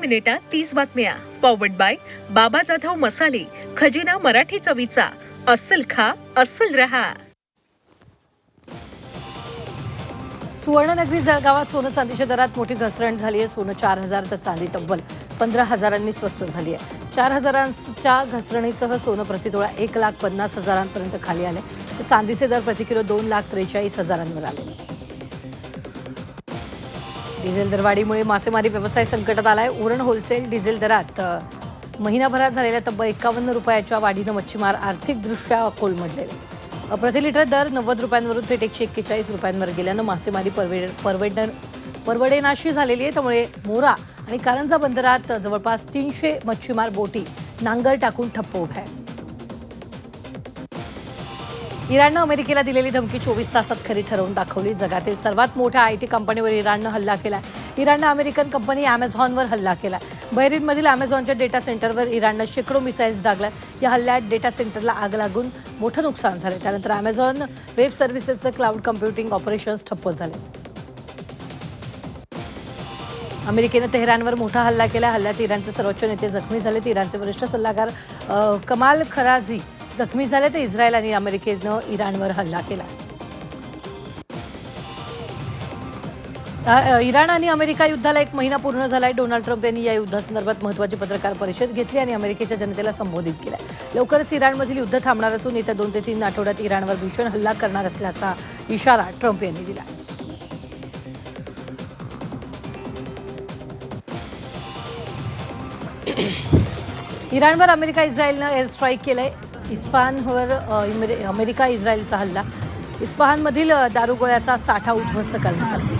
मिनिटात 30 बातम्या. Powered by बाबा जाधव मसाले, खजिना मराठी चवीचा. अस्सल खा, अस्सल रहा. सुवर्णनगरी जळगावात सोनं चांदीच्या दरात मोठी घसरण झाली आहे. सोनं 4,000 तर चांदी तब्बल 15,000 स्वस्त झाली आहे. 4,000च्या घसरणीसह सोनं प्रतितोळा 1,50,000पर्यंत खाली आले. तर चांदीचे दर प्रति किलो 2,43,000वर आले. डिझेल दरवाढीमुळे मासेमारी व्यवसाय संकटात आलाय. उरण होलसेल डिझेल दरात महिनाभरात झालेल्या तब्बल 51 रुपयाच्या वाढीनं मच्छीमार आर्थिकदृष्ट्या कोलमडलेले. प्रति लिटर दर 90 रुपयांवरून थेट 141 रुपयांवर गेल्यानं मासेमारी परवडेनाशी झालेली आहे. त्यामुळे मोरा आणि कारंजा बंदरात जवळपास 300 मच्छीमार बोटी नांगर टाकून ठप्प उभ्या आहेत. इराणनं अमेरिकेला दिलेली धमकी 24 तासात खरी ठरवून दाखवली. जगातील सर्वात मोठ्या IT कंपनीवर इराणनं हल्ला केला. इराणनं अमेरिकन कंपनी Amazonवर हल्ला केला. बहरीनमधील Amazonच्या डेटा सेंटरवर इराणनं शेकडो मिसाईल्स डागल्या. या हल्ल्यात डेटा सेंटरला आग लागून मोठं नुकसान झालं. त्यानंतर Amazon वेब सर्व्हिसेसचं क्लाउड कम्प्युटिंग ऑपरेशन्स ठप्प झाले. अमेरिकेनं तेहरानवर मोठा हल्ला केला. हल्ल्यात इराणचे सर्वोच्च नेते जखमी झालेत. इराणचे वरिष्ठ सल्लागार कमाल खराजी जखमी झाले. तर इस्रायल आणि अमेरिकेनं इराणवर हल्ला केला. इराण आणि अमेरिका युद्धाला 1 महिना पूर्ण झालाय. डोनाल्ड ट्रम्प यांनी या युद्धासंदर्भात महत्त्वाची पत्रकार परिषद घेतली आणि अमेरिकेच्या जनतेला संबोधित केलं. लवकरच इराणमधील युद्ध थांबणार असून येत्या 2 ते 3 आठवड्यात इराणवर भीषण हल्ला करणार असल्याचा इशारा ट्रम्प यांनी दिला. इराणवर अमेरिका इस्रायलनं एअर स्ट्राईक केलंय. इस्फहानवर अमेरिका इस्रायलचा हल्ला. इस्फहानमधील दारुगोळ्याचा साठा उद्ध्वस्त करण्यात आला.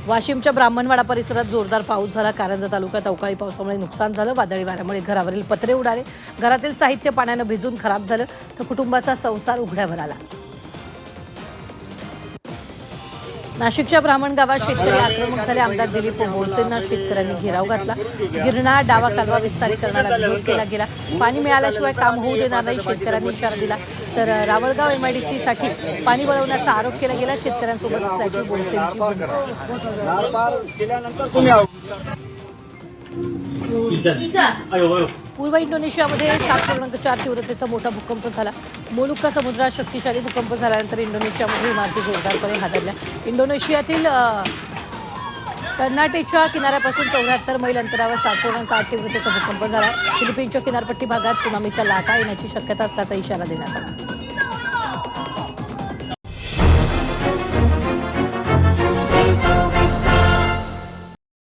वाशिमच्या ब्राह्मणवाडा परिसरात जोरदार पाऊस झाला. कारंजा तालुक्यात अवकाळी पावसामुळे नुकसान झालं. वादळी वाऱ्यामुळे घरावरील पत्रे उडाले. घरातील साहित्य पाण्यानं भिजून खराब झालं. तर कुटुंबाचा संसार उघड्यावर आला. नाशिकच्या ब्राह्मण गावात शेतकरी आक्रमक झाले. आमदार दिलीप बोरसेंना शेतकऱ्यांनी घेराव घातला. गिरणा डावा कालवा विस्तारीकरणाला विरोध केला गेला. पाणी मिळाल्याशिवाय काम होऊ देणार नाही, शेतकऱ्यांनी इशारा दिला. तर रावळगाव MIDCसाठी पाणी वळवण्याचा आरोप केला गेला. शेतकऱ्यांसोबत असल्याची बोरसेंची भूमिका. पूर्व इंडोनेशियामध्ये 7.4 तीव्रतेचा मोठा भूकंप झाला. मोलुक्का समुद्रात शक्तिशाली भूकंप झाल्यानंतर इंडोनेशियामध्ये इमारती जोरदारपणे हादरल्या. इंडोनेशियातील कर्नाटेच्या किनाऱ्यापासून 74 मैल अंतरावर 7.8 तीव्रतेचा भूकंप झाला. फिलिपिन्सच्या किनारपट्टी भागात सुनामीच्या लाटा येण्याची शक्यता असल्याचा इशारा देण्यात आला.